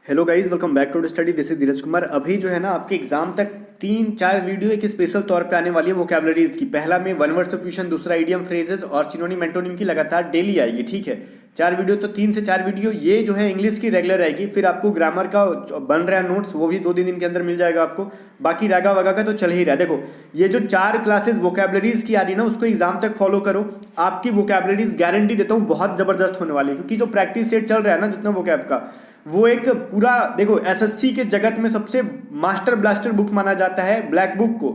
Hello guys, welcome back to study. This is Dheeraj Kumar. अभी जो है ना आपके एग्जाम तक 3-4 वीडियो एक स्पेशल तौर पे आने वाली है वोकैबुलरीज की। पहला में वन वर्ड सब्स्टिट्यूशन, दूसरा इडियम फ्रेजेस और सिनोनिम एंटोनिम की लगातार डेली आएगी। ठीक है, 4 वीडियो तो 3 से 4 वीडियो ये जो है इंग्लिश की रेगुलर आएगी। फिर आपको ग्रामर का बन रहा है नोट्स, वो भी 2-3 दिन के अंदर मिल जाएगा आपको। बाकी रागा वागा का तो चल ही रहा है। देखो, ये जो 4 क्लासेस वोकैबुलरीज की आ रही है ना, उसको एग्जाम तक फॉलो करो। आपकी वोकैबुलरीज गारंटी देता हूँ बहुत जबरदस्त होने वाली है, क्योंकि जो प्रैक्टिस सेट चल रहा है ना जितना वोकैब का, वो एक पूरा देखो एसएससी के जगत में सबसे मास्टर ब्लास्टर बुक माना जाता है ब्लैक बुक को।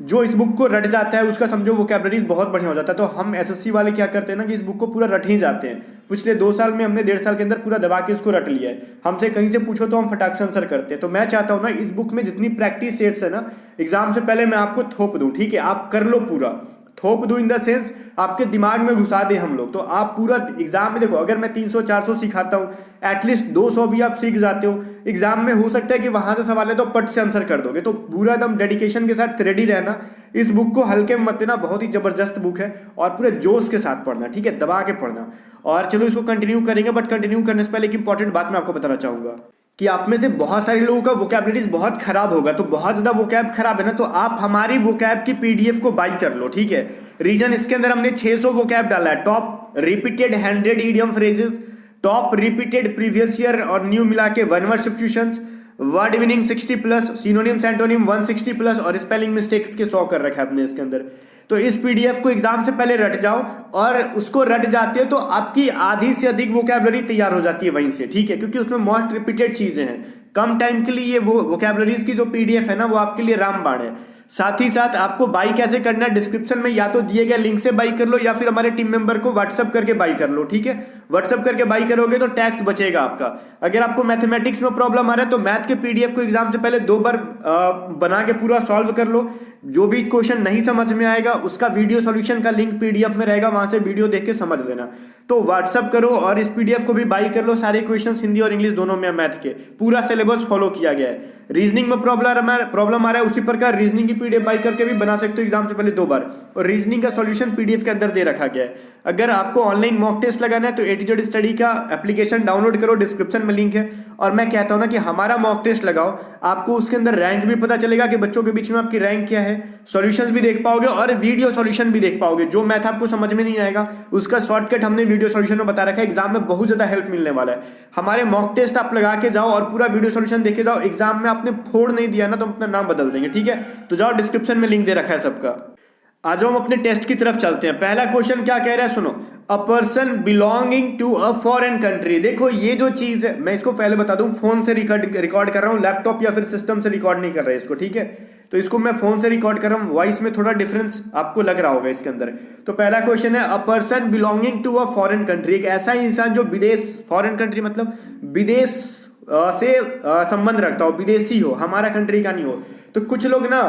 जो इस बुक को रट जाता है उसका समझो वोकैबुलरीज बहुत बढ़िया हो जाता है। तो हम एसएससी वाले क्या करते हैं ना कि इस बुक को पूरा रट ही जाते हैं। पिछले 2 साल में हमने 1.5 साल के अंदर पूरा दबा के इसको रट लिया है। हमसे कहीं से पूछो तो हम फटाक से आंसर करते हैं। तो मैं चाहता हूं ना इस बुक में जितनी प्रैक्टिस सेट्स है ना, एग्जाम से पहले मैं आपको थोप दूं। ठीक है, आप कर लो पूरा, थोप दो इन द सेंस आपके दिमाग में घुसा दे हम लोग। तो आप पूरा एग्जाम में देखो, अगर मैं 300-400 सिखाता हूं, एटलीस्ट 200 भी आप सीख जाते हो। एग्जाम में हो सकता है कि वहां से सवाल है तो पट से आंसर कर दोगे। तो पूरा एकदम डेडिकेशन के साथ रेडी रहना। इस बुक को हल्के में मत लेना, बहुत ही जबरदस्त बुक है और पूरे जोश के साथ पढ़ना। ठीक है, दबा के पढ़ना। और चलो इसको कंटिन्यू करेंगे, बट कंटिन्यू करने से पहले एक इंपॉर्टेंट बात मैं आपको बताना चाहूंगा कि आप में से बहुत सारे लोगों का वोकैबुलरीज बहुत खराब होगा। तो बहुत ज्यादा वोकैब खराब है ना, तो आप हमारी वोकैब की पीडीएफ को बाई कर लो। ठीक है, रीजन इसके अंदर हमने 600 वोकैब डाला है। Top repeated 100 idiom phrases, top repeated previous year और न्यू मिला के one word substitutions, word meaning 60 plus, synonyms antonym 160 plus और स्पेलिंग मिस्टेक्स के 100 कर रखा है अपने इसके अंदर। तो इस पीडीएफ को एग्जाम से पहले रट जाओ, और उसको रट जाते हो तो आपकी आधी से अधिक वोकैबुलरी तैयार हो जाती है वहीं से। ठीक है, क्योंकि उसमें मोस्ट रिपीटेड चीजें हैं। कम टाइम के लिए ये वो वोकैबुलरीज की जो पीडीएफ है ना, वो आपके लिए रामबाण है। साथ ही साथ आपको बाई कैसे करना है, डिस्क्रिप्शन में या तो दिए गए लिंक से बाई कर लो या फिर हमारे टीम मेंबर को व्हाट्सअप करके बाई कर लो। ठीक है, व्हाट्सअप करके बाई करोगे तो टैक्स बचेगा आपका। अगर आपको मैथमेटिक्स में प्रॉब्लम आ रहा है तो मैथ के पीडीएफ को एग्जाम से पहले 2 बार बना के पूरा सॉल्व कर लो। जो भी क्वेश्चन नहीं समझ में आएगा उसका वीडियो सॉल्यूशन का लिंक पीडीएफ में रहेगा, वहां से वीडियो देख के समझ लेना। तो व्हाट्सअप करो और इस पीडीएफ को भी बाई कर लो। सारे क्वेश्चंस हिंदी और इंग्लिश दोनों में मैथ के पूरा सिलेबस फॉलो किया गया है। रीजनिंग में प्रॉब्लम आ रहा है, उसी प्रकार रीजनिंग की पीडीएफ बाई करके भी बना सकते हो एग्जाम से पहले 2 बार। और रीजनिंग का सॉल्यूशन पीडीएफ के अंदर दे रखा गया है। अगर आपको ऑनलाइन मॉक टेस्ट लगाना है तो एटीट्यूड स्टडी का एप्लीकेशन डाउनलोड करो, डिस्क्रिप्शन में लिंक है। और मैं कहता हूं ना कि हमारा मॉक टेस्ट लगाओ, आपको उसके अंदर रैंक भी पता चलेगा कि बच्चों के बीच में आपकी रैंक क्या है, सॉल्यूशंस भी देख पाओगे और वीडियो सॉल्यूशन भी देख पाओगे। जो मैथ आपको समझ में नहीं आएगा उसका शॉर्टकट हमने वीडियो सॉल्यूशन में बता रखा है। एग्जाम में बहुत ज्यादा हेल्प मिलने वाला है। हमारे मॉक टेस्ट आप लगा के जाओ और पूरा वीडियो सॉल्यूशन देखे जाओ। एग्जाम में आपने फोड़ नहीं दिया ना तो अपना नाम बदल देंगे। ठीक है, तो जाओ, डिस्क्रिप्शन में लिंक दे रखा है सबका। आ जाओ हम अपने टेस्ट की तरफ चलते हैं। पहला क्वेश्चन क्या कह रहा है, सुनो। A person belonging to a foreign country. देखो ये जो चीज है, मैं इसको पहले बता दूं, फोन से रिकॉर्ड कर रहा हूं, लैपटॉप या फिर सिस्टम से रिकॉर्ड नहीं कर रहा है इसको। ठीक है, तो इसको मैं फोन से रिकॉर्ड कर रहा हूं, वॉइस में थोड़ा डिफरेंस आपको लग रहा होगा इसके अंदर। तो पहला क्वेश्चन है, a person belonging to a foreign country. एक ऐसा इंसान जो विदेश, फॉरेन कंट्री मतलब विदेश से संबंध रखता हो, विदेशी हो, हमारा कंट्री का नहीं हो। तो कुछ लोग ना,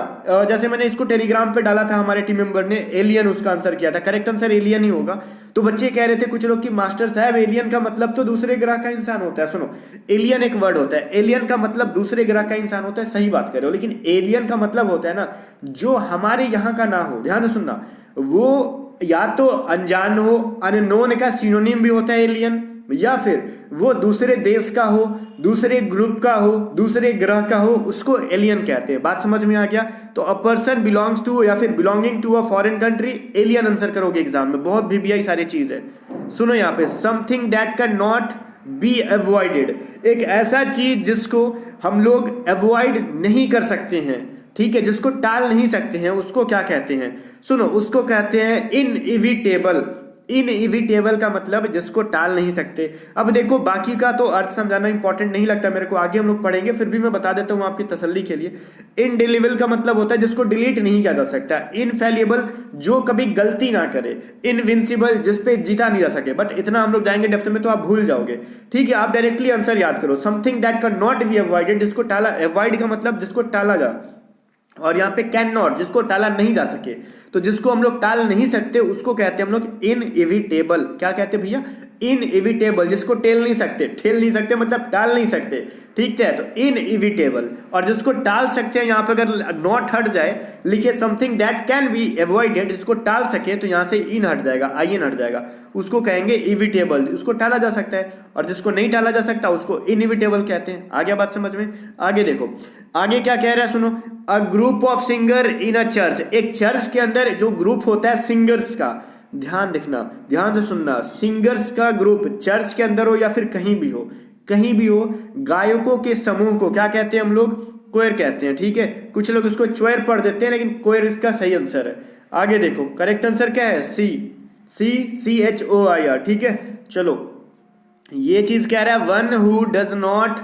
जैसे मैंने इसको टेलीग्राम पे डाला था, हमारे टीम मेंबर ने एलियन उसका आंसर किया था। करेक्ट आंसर एलियन ही होगा। तो बच्चे कह रहे थे कुछ लोग कि मास्टर साहब एलियन का मतलब तो दूसरे ग्रह का इंसान होता है। सुनो, एलियन एक वर्ड होता है, एलियन का मतलब दूसरे ग्रह का इंसान होता है, सही बात कर रहे हो। लेकिन एलियन का मतलब होता है ना जो हमारे यहाँ का ना हो। ध्यान से सुनना, वो या तो अनजान हो, अननोन का सिनोनिम भी होता है एलियन, या फिर वो दूसरे देश का हो, दूसरे ग्रुप का हो, दूसरे ग्रह का हो, उसको एलियन कहते हैं। बात समझ में आ गया? तो अ पर्सन बिलोंग्स टू या फिर belonging to a foreign country, alien answer करोगे एग्जाम में। बहुत वीवीआई सारी चीज है। सुनो यहाँ पे, something that can not be avoided. एक ऐसा चीज जिसको हम लोग अवॉइड नहीं कर सकते हैं। ठीक है, जिसको टाल नहीं सकते हैं, उसको क्या कहते हैं? सुनो, उसको कहते हैं इनइविटेबल। इनइविटेबल का मतलब जिसको टाल नहीं सकते। अब देखो, बाकी का तो अर्थ समझाना इंपॉर्टेंट नहीं लगता मेरे को, आगे हम लोग पढ़ेंगे, फिर भी मैं बता देता हूं आपकी तसल्ली के लिए। इनडिलीबल का मतलब होता है जिसको डिलीट नहीं किया जा सकता। इनफेलिबल, जो कभी गलती ना करे। इनविंसिबल, जिसपे जीता नहीं जा सके। बट इतना हम लोग जाएंगे डेप्थ में तो आप भूल जाओगे। ठीक है, आप डायरेक्टली आंसर याद करो। Something that can not be avoided, जिसको टाला, अवॉइड का मतलब जिसको टाला जा, और यहाँ पे कैन नॉट, जिसको टाला नहीं जा सके। तो जिसको हम लोग टाल नहीं सकते उसको कहते हैं हम लोग इनएविटेबल। क्या कहते हैं भैया? इनएविटेबल, जिसको ठेल नहीं सकते मतलब टाल नहीं सकते, ठीक है, तो इनएविटेबल। और जिसको टाल सकते हैं, यहाँ पे अगर नॉट हट जाए, लिखिए something that can be avoided, जिसको टाल सके तो यहाँ से इन हट जाएगा, आई एन हट जाएगा, उसको कहेंगे इविटेबल, उसको टाला जा सकता है। और जिसको नहीं टाला जा सकता उसको इनएविटेबल कहते हैं। आ गया बात समझ में? आगे देखो, आगे क्या कह रहा है, सुनो। A group of singer in a church, एक चर्च के अंदर जो ग्रुप होता है सिंगर्स का, ध्यान देखना, ध्यान से सुनना, सिंगर्स का ग्रुप चर्च के अंदर हो या फिर कहीं भी हो, गायकों के समूह को क्या कहते हैं हम लोग? कोयर कहते हैं, ठीक है। कुछ लोग इसको चोयर पढ़ देते हैं, लेकिन कोयर इसका सही आंसर है। आगे देखो, करेक्ट आंसर क्या है? CHOIR, ठीक है। चलो, ये चीज कह रहा है one who does not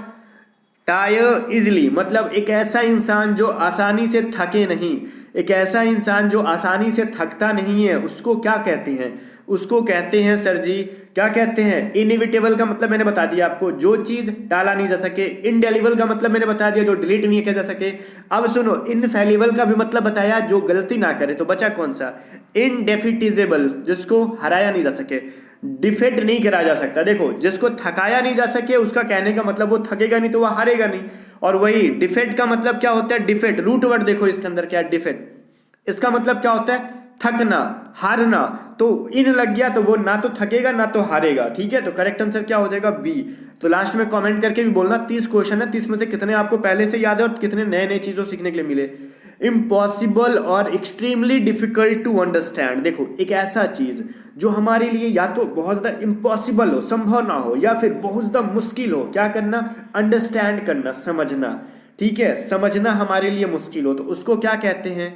tyre easily, मतलब एक ऐसा इंसान जो आसानी से थके नहीं, एक ऐसा इंसान जो आसानी से थकता नहीं है, उसको क्या कहते हैं? उसको कहते हैं सर जी, क्या कहते हैं? इनएविटेबल का मतलब मैंने बता दिया आपको, जो चीज टाला नहीं जा सके। इनडेलीबल का मतलब मैंने बता दिया, जो डिलीट नहीं किया जा सके। अब सुनो, इनफेलिबल का भी मतलब बताया, जो गलती ना करे। तो बचा कौन सा? इनडेफिटिजेबल, जिसको हराया नहीं जा सके, डिफेट नहीं करा जा सकता। देखो, जिसको थकाया नहीं जा सके उसका कहने का मतलब वो थकेगा नहीं तो वह हारेगा नहीं। और वही डिफेट का मतलब क्या होता है? डिफेट, रूट वर्ड देखो इसके अंदर क्या है, डिफेट। इसका मतलब क्या होता है? थकना, हारना। तो इन लग गया तो वो ना तो थकेगा ना तो हारेगा, ठीक है। तो करेक्ट आंसर क्या हो जाएगा? बी। तो लास्ट में कमेंट करके भी बोलना 30 क्वेश्चन है, 30 में से कितने आपको पहले से याद है और कितने नए नए चीजों सीखने के लिए मिले। इम्पॉसिबल और एक्सट्रीमली डिफिकल्ट टू अंडरस्टैंड, देखो एक ऐसा चीज जो हमारे लिए या तो बहुत ज्यादा इम्पॉसिबल हो, संभव ना हो, या फिर बहुत ज्यादा मुश्किल हो, क्या करना? अंडरस्टैंड करना, समझना, ठीक है। समझना हमारे लिए मुश्किल हो तो उसको क्या कहते हैं?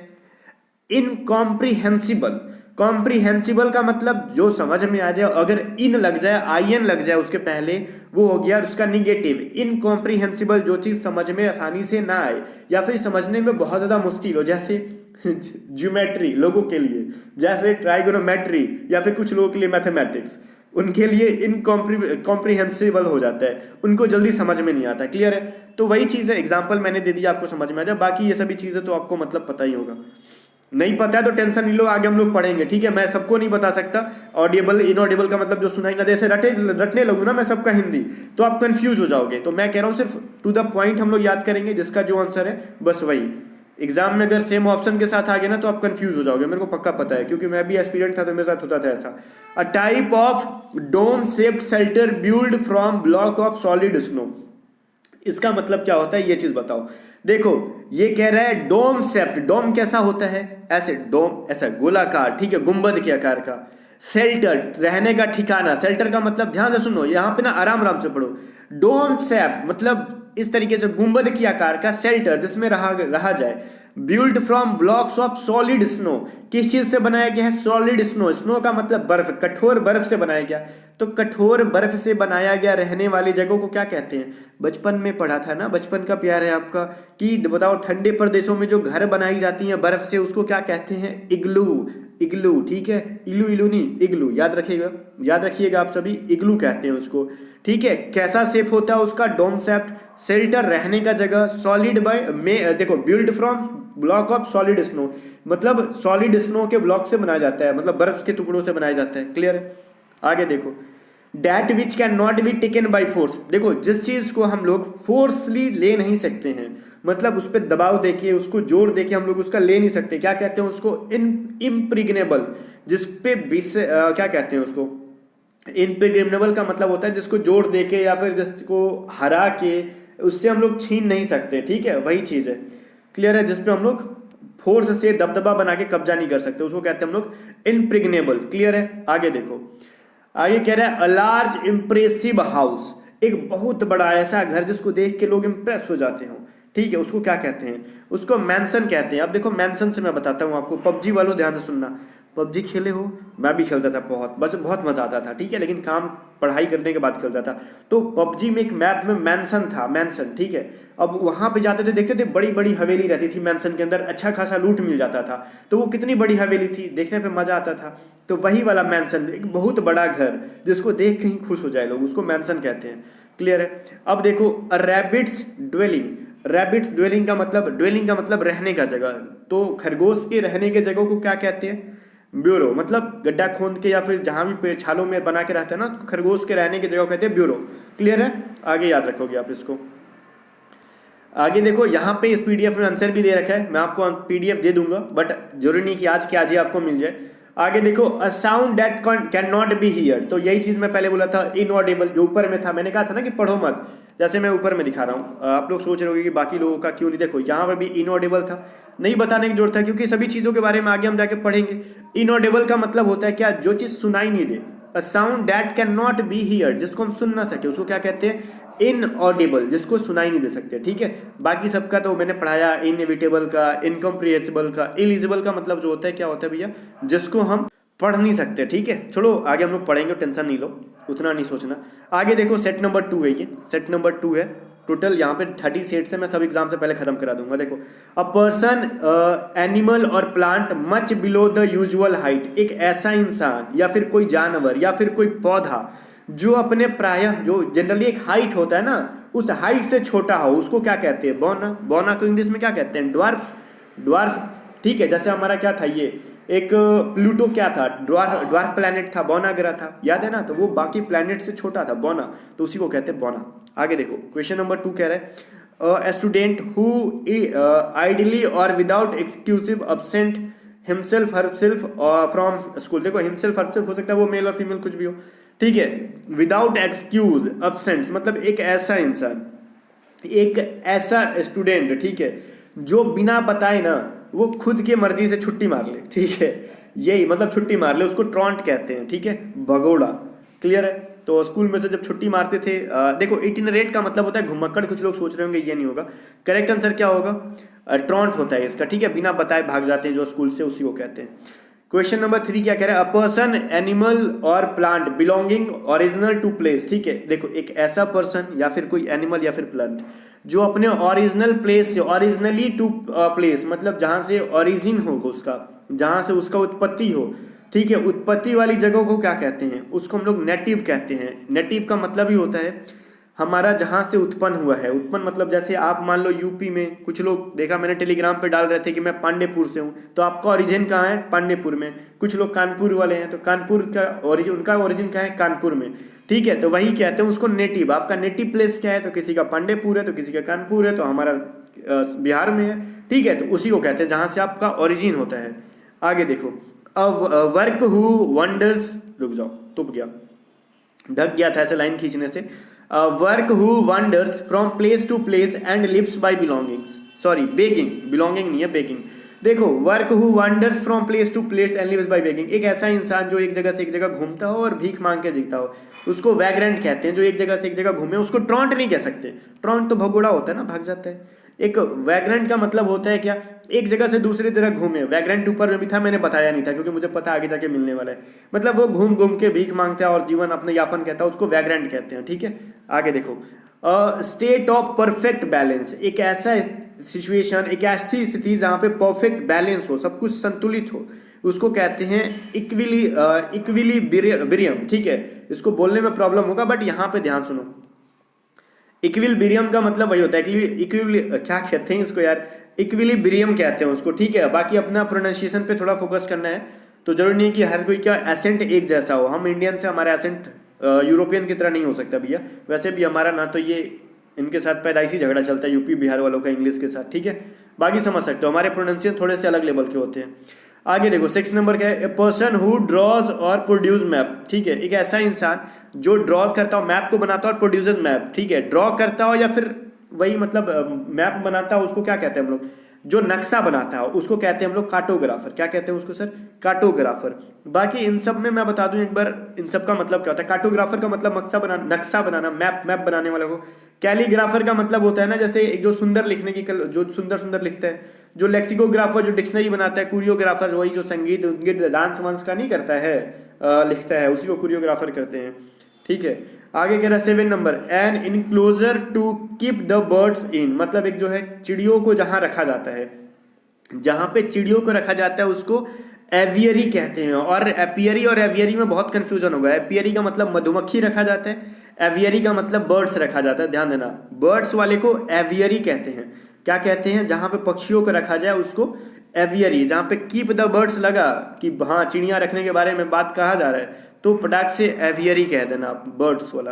इनकॉम्प्रिहेंसिबल। कॉम्प्रिहेंसिबल का मतलब जो समझ में आ जाए, अगर इन लग जाए, IN लग जाए उसके पहले, वो हो गया उसका निगेटिव। इनकॉम्प्रिहेंसिबल, जो चीज समझ में आसानी से ना आए या फिर समझने में बहुत ज्यादा मुश्किल हो, जैसे ज्योमेट्री लोगों के लिए, जैसे ट्राइगोनोमेट्री, या फिर कुछ लोगों के लिए मैथमेटिक्स, उनके लिए इनकॉम्प्रिहेंसिबल हो जाता है, उनको जल्दी समझ में नहीं आता। क्लियर है? तो वही चीज है, एग्जाम्पल मैंने दे दिया, आपको समझ में आ जाए। बाकी ये सभी चीजें तो आपको मतलब पता ही होगा। नहीं पता है तो टेंशन नहीं लो, आगे हम लोग पढ़ेंगे, ठीक है। मैं सबको नहीं बता सकता, ऑडिबल इनऑडिबल का मतलब जो सुनाई ना दे, ऐसे रटने लगूँ ना मैं सबका हिंदी, तो आप कंफ्यूज हो जाओगे। तो मैं कह रहा हूँ सिर्फ टू द पॉइंट हम लोग याद करेंगे, जिसका जो आंसर है बस वही। एग्जाम में अगर सेम ऑप्शन के साथ आ गया ना तो आप कंफ्यूज हो जाओगे, मेरे को पक्का पता है, क्योंकि मैं भी एस्पिरेंट था तो मेरे साथ होता था ऐसा। A type of dome shaped shelter build from block of solid snow, इसका मतलब क्या होता है ये चीज बताओ। देखो, ये कह रहा है डोम शेप्ड, डोम कैसा होता है? ऐसे डोम, ऐसा गोलाकार, ठीक है, गुंबद के आकार का। शेल्टर, रहने का ठिकाना। शेल्टर का मतलब, ध्यान से सुनो, यहां पे ना आराम आराम से पढ़ो। डोम शेप मतलब इस तरीके से गुंबद के आकार का शेल्टर, जिसमें रहा जाए। Build from blocks of solid snow, किस चीज से बनाया गया है? Solid snow. स्नो का मतलब बर्फ, कठोर बर्फ से बनाया गया। तो कठोर बर्फ से बनाया गया रहने वाली जगहों को क्या कहते हैं? बचपन में पढ़ा था ना, बचपन का प्यार है आपका, कि बताओ ठंडे प्रदेशों में जो घर बनाई जाती हैं बर्फ से, उसको क्या कहते हैं? इग्लू। इग्लू, ठीक है, इलू इलू नहीं, इग्लू, याद रखिएगा आप सभी, इग्लू कहते हैं उसको, ठीक है। कैसा शेप होता है उसका? डोम शेप्ड। शेल्टर, रहने का जगह। सॉलिड बाय में, देखो, build from block of solid snow, मतलब सॉलिड स्नो के ब्लॉक से बनाया जाता है, मतलब बर्फ के टुकड़ों से बनाया जाता है। क्लियर है? आगे देखो, that which can not be taken by force, देखो जिस चीज को हम लोग फोर्सली ले नहीं सकते हैं, मतलब उस पर दबाव देके, उसको जोर देके हम लोग उसका ले नहीं सकते, क्या कहते हैं उसको? इम्प्रिग्नेबल। जिसपे क्या कहते हैं उसको? इम्प्रिग्नेबल का मतलब होता है जिसको जोर देके या फिर जिसको हरा के उससे हम लोग छीन नहीं सकते, ठीक है, वही चीज है। क्लियर है? जिसपे हम लोग फोर्स से दबदबा बना के कब्जा नहीं कर सकते, उसको कहते हैं हम लोग इम्प्रिग्नेबल। क्लियर है? आगे देखो, आगे कह रहा है अ लार्ज इंप्रेसिव हाउस, एक बहुत बड़ा ऐसा घर जिसको देख के लोग इंप्रेस हो जाते हो, ठीक है, उसको क्या कहते हैं? उसको मैंसन कहते हैं। अब देखो, मैंसन से मैं बताता हूँ आपको, पबजी वालों ध्यान से सुनना। पबजी खेले हो? मैं भी खेलता था, बहुत मजा आता था, ठीक है, लेकिन काम पढ़ाई करने के बाद खेलता था। तो पबजी में एक मैप में मैंसन था, मैंसन, ठीक है। अब वहां पे जाते थे, देखते थे बड़ी बड़ी हवेली रहती थी मैंसन के अंदर, अच्छा खासा लूट मिल जाता था। तो वो कितनी बड़ी हवेली थी, देखने पे मजा आता था। तो वही वाला मैंसन, एक बहुत बड़ा घर जिसको देख के ही खुश हो जाए लोग, उसको मैंसन कहते हैं। क्लियर है? अब देखो, अ रैबिट्स ड्वेलिंग, रैबिट्स ड्वेलिंग का मतलब रहने का जगह। तो खरगोश के रहने के जगह को क्या कहते हैं? ब्यूरो मतलब गड्ढा खोद के या फिर जहां भी पेड़ छालों में बना के रहता है ना, तो खरगोश के रहने की जगह को कहते हैं ब्यूरो। क्लियर है? आगे याद रखोगे आप इसको। आगे देखो, यहाँ पे इस पीडीएफ में आंसर भी दे रखा है, मैं आपको पीडीएफ दे दूंगा, बट जरूरी नहीं कि आज के आज ही आपको मिल जाए। आगे देखो, अ sound that can not be here, तो यही चीज मैं पहले बोला था, इनऑडिबल जो ऊपर में था, मैंने कहा था ना कि पढ़ो मत, जैसे मैं ऊपर में दिखा रहा हूँ। आप लोग सोच रहे होगे कि बाकी लोगों का क्यों नहीं, देखो यहाँ पर भी इनऑडिबल था, नहीं बताने की जरूरत है क्योंकि सभी चीजों के बारे में आगे हम जाके पढ़ेंगे। इनऑडिबल का मतलब होता है क्या, जो चीज सुनाई नहीं दे। A sound that can not be hear, जिसको हम सुन ना सके उसको क्या कहते हैं, इनऑडिबल, जिसको सुनाई नहीं दे सकते। ठीक है, बाकी सबका तो मैंने पढ़ाया, इनएविटेबल का, इनकम्प्रिहेंसिबल का। इलिजिबल का मतलब जो होता है क्या होता है भैया, जिसको हम पढ़ नहीं सकते। ठीक है, चलो आगे हम लोग पढ़ेंगे, टेंशन नहीं लो, उतना नहीं सोचना। आगे देखो, सेट नंबर 2 है, ये सेट नंबर 2 है। टोटल यहाँ पे 30 सेट्स है, मैं सब एग्जाम से पहले खत्म करा दूंगा। देखो, अ person, animal or plant much below the usual height, एक ऐसा इंसान या फिर कोई जानवर या फिर कोई पौधा जो अपने प्रायः, जो जनरली एक हाइट होता है ना, उस हाइट से छोटा हो, उसको क्या कहते हैं, बोना। बोना को इंग्लिश में क्या कहते हैं, ड्वार्फ। ड्वार्फ, ठीक है, जैसे हमारा क्या था, ये एक प्लूटो क्या था, ड्वार्फ प्लैनेट था, बोना ग्रह था, याद है ना, तो वो बाकी प्लैनेट से छोटा था, बोना, तो उसी को कहते हैं बोना। आगे देखो, क्वेश्चन नंबर 2 कह रहे हैं, ए स्टूडेंट हु आइडली और without excuse absent himself herself from school. देखो, हिमसेल्फ हरसेल्फ हो सकता है वो मेल और फीमेल कुछ भी हो। ठीक है, विदाउट एक्सक्यूज absent मतलब एक ऐसा इंसान, एक ऐसा स्टूडेंट, ठीक है, जो बिना बताए ना वो खुद के मर्जी से छुट्टी मार ले। ठीक है, यही मतलब छुट्टी मार ले, उसको ट्रॉन्ट कहते हैं। ठीक है, भगोड़ा। क्लियर है? तो स्कूल में से जब छुट्टी मारते थे, देखो इटिनरेट का मतलब होता है घुमक्कड़, कुछ लोग सोच रहे होंगे ये नहीं होगा, करेक्ट आंसर क्या होगा, ट्रॉन्ट होता है इसका। ठीक है, बिना बताए भाग जाते हैं जो स्कूल से, उसी को कहते हैं। क्वेश्चन नंबर 3 क्या कह रहा है, a person, animal or plant belonging original to place. ठीक है, देखो एक ऐसा पर्सन या फिर कोई एनिमल या फिर प्लांट जो अपने ओरिजिनल प्लेस से, ओरिजिनली टू प्लेस मतलब जहां से ओरिजिन हो उसका, जहां से उसका उत्पत्ति हो। ठीक है, उत्पत्ति वाली जगह को क्या कहते हैं, उसको हम लोग नेटिव कहते हैं। नेटिव का मतलब ही होता है हमारा जहां से उत्पन्न हुआ है। उत्पन्न मतलब जैसे आप मान लो यूपी में, कुछ लोग देखा मैंने टेलीग्राम पे डाल रहे थे कि मैं पांडेपुर से हूँ, तो आपका ओरिजिन कहाँ है, पांडेपुर में। कुछ लोग कानपुर वाले हैं, तो कानपुर का ओरिजिन, उनका ओरिजिन कहाँ है, कानपुर में। ठीक है, तो वही कहते हैं उसको नेटिव। आपका नेटिव प्लेस क्या है, तो किसी का पांडेपुर है, तो किसी का कानपुर है, तो हमारा बिहार में है। ठीक है, तो उसी को कहते हैं जहां से आपका ओरिजिन होता है। आगे देखो, अ वर्क हु वंडर्स, रुक जाओ तुप गया, ढक गया था ऐसे लाइन खींचने से। Work who wanders from place to place and lives by belongings, sorry begging, belonging नहीं है बेगिंग। देखो, work who wanders from place to place and lives by begging, एक ऐसा इंसान जो एक जगह से एक जगह घूमता हो और भीख मांग के जीता हो, उसको वैग्रेंट कहते हैं। जो एक जगह से एक जगह घूमे उसको ट्रॉन्ट नहीं कह सकते, ट्रॉन्ट तो भगोड़ा होता है ना, भाग जाता है। एक वैग्रेंट का मतलब होता है क्या, एक जगह से दूसरी जगह घूमे। वैग्रेंट ऊपर में भी था, मैंने बताया नहीं था क्योंकि मुझे पता आगे जाके मिलने वाला है। मतलब वो घूम घूम के भीख मांगता है और जीवन अपने यापन कहता है, उसको वैग्रेंट कहते हैं। ठीक है, आगे देखो, स्टेट ऑफ परफेक्ट बैलेंस, एक ऐसा सिचुएशन, एक ऐसी स्थिति जहां पे परफेक्ट बैलेंस हो, सब कुछ संतुलित हो, उसको कहते हैं इक्विलिब्रियम। ठीक है, इसको बोलने में प्रॉब्लम होगा बट यहाँ पे ध्यान सुनो। इक्विलिब्रियम का मतलब वही होता है, क्या कहते हैं इसको यार, इक्विलिब्रियम कहते हैं उसको। ठीक है, बाकी अपना प्रोनाउंसिएशन पे थोड़ा फोकस करना है, तो जरूरी नहीं है कि हर कोई का एसेंट एक जैसा हो। हम इंडियन से हमारा एसेंट यूरोपियन की तरह नहीं हो सकता भैया। वैसे भी हमारा ना तो ये इनके साथ पैदाइशी झगड़ा चलता है यूपी बिहार वालों का इंग्लिश के साथ। ठीक है, बाकी समझ सकते हो, हमारे प्रोनाउंसिएशन थोड़े से अलग लेवल के होते हैं। आगे देखो, 6 नंबर क्या है, ए पर्सन हु ड्रॉज और प्रोड्यूस मैप। ठीक है, एक ऐसा इंसान जो ड्रॉ करता हो, मैप को बनाता हो और प्रोड्यूसर मैप। ठीक है, ड्रॉ करता हो या फिर वही मतलब मैप बनाता हो, उसको क्या कहते हैं हम लोग, जो नक्शा बनाता है उसको कहते हैं हम लोग कार्टोग्राफर। क्या कहते हैं उसको सर, कार्टोग्राफर। बाकी इन सब में मैं बता दूं एक बार, इन सब का मतलब क्या होता है। कार्टोग्राफर का मतलब नक्शा बनाना, मैप बनाने वाले को। कैलीग्राफर का मतलब होता है ना, जैसे एक जो सुंदर लिखने की जो सुंदर लिखता है। जो लेक्सिकोग्राफर जो डिक्शनरी बनाता है। कोरियोग्राफर वही जो संगीत डांस वांस का नहीं करता है, लिखता है, उसी को कोरियोग्राफर करते हैं। ठीक है, आगे कह रहा है 7 नंबर, an enclosure to keep the birds in, मतलब एक जो है चिड़ियों को जहां रखा जाता है, जहां पे चिड़ियों को रखा जाता है उसको एवियरी कहते हैं। और एपियरी और एवियरी में बहुत कंफ्यूजन होगा। एपियरी का मतलब मधुमक्खी रखा जाता है, एवियरी का मतलब बर्ड्स रखा जाता है। ध्यान देना, बर्ड्स वाले को एवियरी कहते हैं। क्या कहते हैं, जहां पे पक्षियों को रखा जाए उसको एवियरी, जहाँ पे कीप द बर्ड्स लगा कि हाँ चिड़िया रखने के बारे में बात कहा जा रहा है, तो फटाक से एवियरी कह देना आप, बर्ड्स वाला।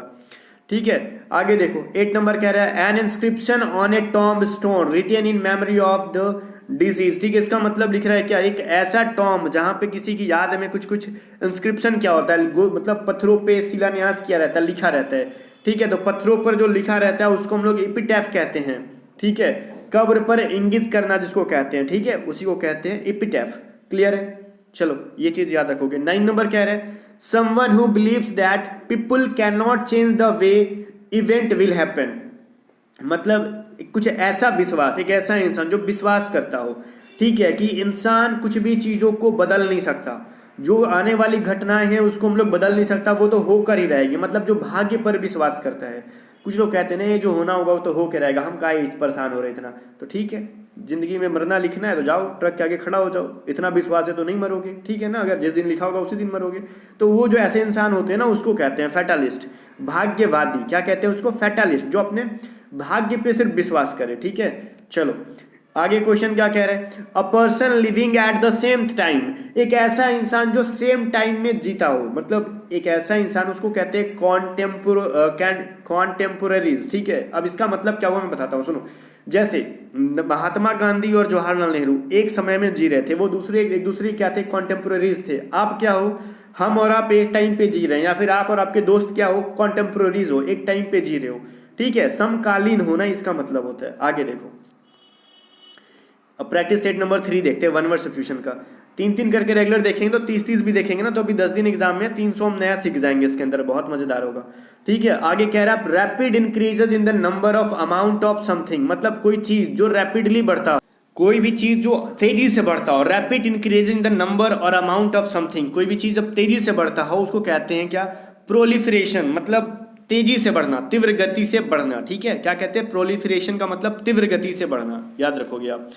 ठीक है, आगे देखो 8 नंबर कह रहा है an inscription on a tombstone written in memory of the disease. ठीक है, इसका मतलब लिख रहा है क्या, एक ऐसा टॉम्ब जहां पे किसी की याद में कुछ कुछ इंस्क्रिप्शन क्या होता है, मतलब पत्थरों पे शिलान्यास किया रहता है, लिखा रहता है। ठीक है, तो पत्थरों पर जो लिखा रहता है उसको हम लोग एपिटैफ कहते हैं। ठीक है, कब्र पर इंगित करना जिसको कहते हैं, ठीक है, उसी को कहते हैं एपिटैफ। क्लियर है, चलो ये चीज याद रखोगे। 9 नंबर कह रहे हैं someone who believes that people cannot change the way event will happen। मतलब कुछ ऐसा विश्वास, एक ऐसा इंसान जो विश्वास करता हो, ठीक है, कि इंसान कुछ भी चीजों को बदल नहीं सकता, जो आने वाली घटनाएं हैं उसको हम लोग बदल नहीं सकता, वो तो होकर ही रहेगी। मतलब जो भाग्य पर विश्वास करता है। कुछ लोग कहते हैं ना ये जो होना होगा वो तो हो के रहेगा, हम काहे परेशान हो रहे इतना। तो ठीक है, जिंदगी में मरना लिखना है तो जाओ ट्रक के आगे खड़ा हो जाओ, इतना विश्वास है तो नहीं मरोगे। ठीक है ना, अगर जिस दिन लिखा होगा उसी दिन मरोगे। तो वो जो ऐसे इंसान होते हैं ना उसको कहते हैं फैटालिस्ट, भाग्यवादी। क्या कहते हैं उसको, फैटालिस्ट, जो अपने भाग्य पे सिर्फ विश्वास करे। ठीक है, चलो आगे क्वेश्चन क्या कह रहे हैं, a person living at the same time, एक ऐसा इंसान जो सेम टाइम में जीता हो, मतलब एक ऐसा इंसान उसको कहते हैं कॉन्टेम्पोररीज। ठीक है, अब इसका मतलब क्या हुआ मैं बताता हूँ, सुनो। जैसे महात्मा गांधी और जवाहरलाल नेहरू एक समय में जी रहे थे, वो एक दूसरे क्या थे, कॉन्टेम्पोररीज थे। आप क्या हो, हम और आप एक टाइम पे जी रहे हैं, या फिर आप और आपके दोस्त क्या हो, कॉन्टेम्पोररीज हो, एक टाइम पे जी रहे हो। ठीक है, समकालीन होना इसका मतलब होता है। आगे देखो, अब प्रैक्टिस सेट नंबर 3 देखते हैं, वन वर्ड सब्स्टिट्यूशन का। 3-3 करके रेगुलर देखेंगे तो 30-30 भी देखेंगे ना, तो अभी 10 दिन एग्जाम में 300 हम नया सीख जाएंगे इसके अंदर, बहुत मजेदार होगा। ठीक है, आगे कह रहा है rapid increases in the number of amount of something, मतलब कोई चीज जो रैपिडली बढ़ता हो, कोई भी चीज जो तेजी से बढ़ता हो, rapid increase in the number और अमाउंट ऑफ समथिंग, कोई भी चीज जब तेजी से बढ़ता हो उसको कहते हैं क्या, प्रोलिफरेशन, मतलब तेजी से बढ़ना, तीव्र गति से बढ़ना। ठीक है, क्या कहते हैं, प्रोलिफरेशन का मतलब तीव्र गति से बढ़ना, याद रखोगे आप।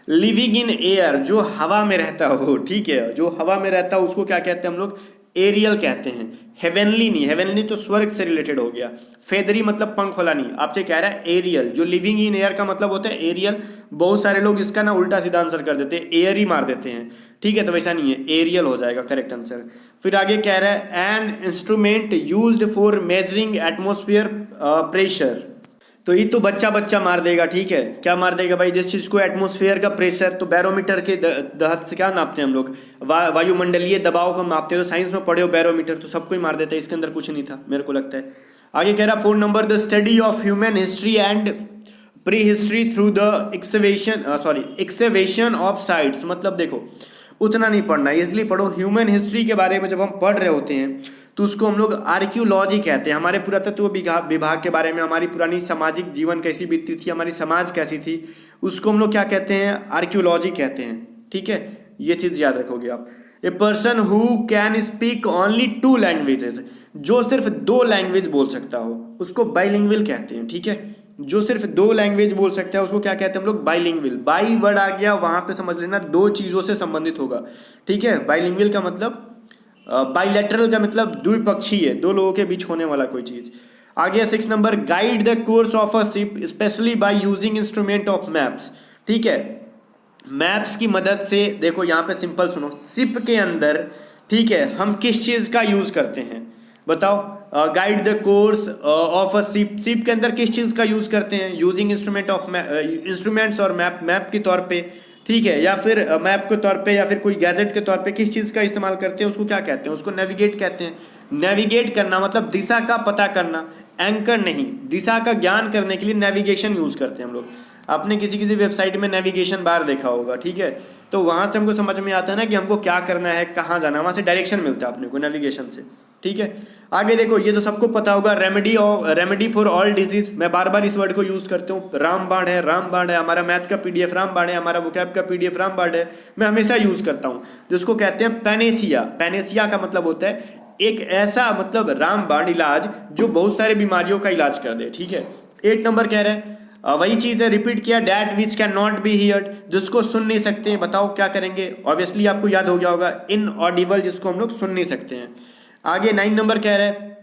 लिविंग इन एयर, जो हवा में रहता हो, ठीक है, जो हवा में रहता हो उसको क्या कहते हैं हम लोग, एरियल कहते हैं। हेवनली नहीं, हेवनली तो स्वर्ग से रिलेटेड हो गया। फेदरी मतलब पंख वाला नहीं, आपसे कह रहा है एरियल, जो लिविंग इन एयर का मतलब होता है एरियल। बहुत सारे लोग इसका ना उल्टा सीधा आंसर कर देते हैं, एयर ही मार देते हैं। ठीक है, तो वैसा नहीं है, एरियल हो जाएगा करेक्ट आंसर। फिर आगे कह रहा है an instrument used for measuring atmosphere pressure, तो ये तो बच्चा बच्चा मार देगा। ठीक है, क्या मार देगा भाई, जिस चीज को एटमॉस्फेयर का प्रेशर, तो बैरोमीटर के तहत से क्या नापते हैं हम लोग, वायुमंडलीय दबाव को मापते हैं। तो साइंस में पढ़े हो बैरोमीटर, तो सबको ही मार देता है, इसके अंदर कुछ नहीं था मेरे को लगता है। आगे कह रहा 4 number, the study of human history and pre history through the excavation of sites, मतलब देखो उतना नहीं पढ़ना, इसलिए पढ़ो। ह्यूमन हिस्ट्री के बारे में जब हम पढ़ रहे होते हैं तो उसको हम लोग आर्कियोलॉजी कहते हैं। हमारे पुरातत्व विभाग के बारे में, हमारी पुरानी सामाजिक जीवन कैसी बीतती थी, हमारी समाज कैसी थी, उसको हम लोग क्या कहते हैं, आर्कियोलॉजी कहते हैं। ठीक है, ये चीज याद रखोगे आप। A person who can speak only 2 languages, जो सिर्फ 2 लैंग्वेज बोल सकता हो उसको बाइलिंगुअल कहते हैं। ठीक है, जो सिर्फ 2 लैंग्वेज बोल सकता है उसको क्या कहते हैं हम लोग, बाइलिंगुअल। बाई वर्ड आ गया वहां पे समझ लेना 2 चीजों से संबंधित होगा। ठीक है, बाइलिंगुअल का मतलब, बाइलेटरल का मतलब द्विपक्षीय, 2 लोगों के बीच होने वाला कोई चीज। आगे 6 number, guide the course of a ship specially by using instrument of maps. ठीक है, मैप्स की मदद से, देखो यहाँ पे सिंपल सुनो, शिप के अंदर, ठीक है, हम किस चीज का यूज करते हैं बताओ, guide the course of a ship, ship के अंदर किस चीज का यूज करते हैं, यूजिंग इंस्ट्रूमेंट ऑफ इंस्ट्रूमेंट्स और मैप, मैप के तौर पे। ठीक है, या फिर मैप के तौर पे, या फिर कोई गैजेट के तौर पे किस चीज का इस्तेमाल करते हैं, उसको क्या कहते हैं, उसको नेविगेट कहते हैं। नेविगेट करना मतलब दिशा का पता करना, एंकर नहीं, दिशा का ज्ञान करने के लिए नेविगेशन यूज करते हैं हम लोग। आपने किसी वेबसाइट में नेविगेशन बार देखा होगा, ठीक है, तो वहां से हमको समझ में आता है ना कि हमको क्या करना है, कहाँ जाना है, वहां से डायरेक्शन मिलता है अपने को नेविगेशन से। ठीक है, आगे देखो, ये तो सबको पता होगा, रेमेडी फॉर ऑल डिजीज। मैं बार बार इस वर्ड को यूज करता हूँ, रामबाण है, रामबाण है, हमारा मैथ का पीडीएफ रामबाण है, हमारा वोकैब का पीडीएफ रामबाण है, मैं हमेशा यूज करता हूँ, जिसको कहते हैं पैनेसिया। पैनेसिया का मतलब होता है एक ऐसा, मतलब रामबाण इलाज जो बहुत सारे बीमारियों का इलाज कर दे। ठीक है, 8 नंबर कह रहे हैं, वही चीज है, रिपीट किया, that which can not B heard, जिसको सुन नहीं सकते। बताओ क्या करेंगे, ऑब्वियसली आपको याद हो गया होगा, इनऑडिबल, जिसको हम लोग सुन नहीं सकते हैं। आगे 9 नंबर कह रहे हैं,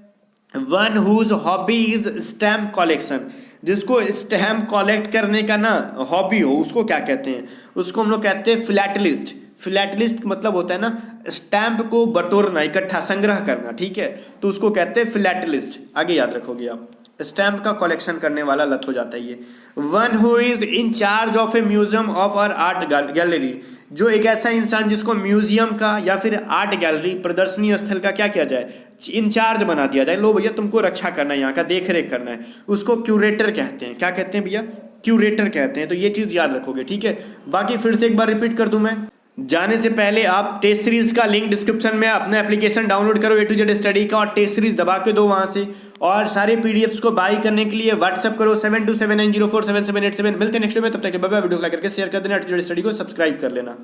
one whose hobby is stamp collection, जिसको स्टैम्प कलेक्ट करने का ना हॉबी हो, उसको क्या कहते हैं? उसको हम लोग कहते हैं फिलैटलिस्ट। फिलैटलिस्ट मतलब होता है ना स्टैम्प को बटोरना, इकट्ठा संग्रह करना, ठीक है, तो उसको कहते हैं फिलैटलिस्ट। आगे याद रखोगे आप, स्टैम्प का कलेक्शन करने वाला लत हो जाता है ये। One who is in charge of a museum of or art gallery, जो एक ऐसा इंसान जिसको म्यूजियम का या फिर आर्ट गैलरी प्रदर्शनी स्थल का क्या किया जाए, इंचार्ज बना दिया जाए। लो भैया तुमको रक्षा करना है, यहाँ का देख रेख करना है, उसको क्यूरेटर कहते हैं। क्या कहते हैं भैया? क्यूरेटर कहते हैं। तो ये चीज याद रखोगे, ठीक है। बाकी फिर से एक बार रिपीट कर दूं मैं, जाने से पहले आप टेस्ट सीरीज का लिंक डिस्क्रिप्शन में अपना एप्लीकेशन डाउनलोड करो A to Z स्टडी का, और टेस्ट सीरीज दबा के दो वहां से। और सारे पीडीएफ्स को बाई करने के लिए व्हाट्सअप करो 7279047787। मिलते हैं नेक्स्ट वीडियो में, तब तक बाय बाय। वीडियो को लाइक करके शेयर कर देना, A to Z स्टडी को सब्सक्राइब कर लेना।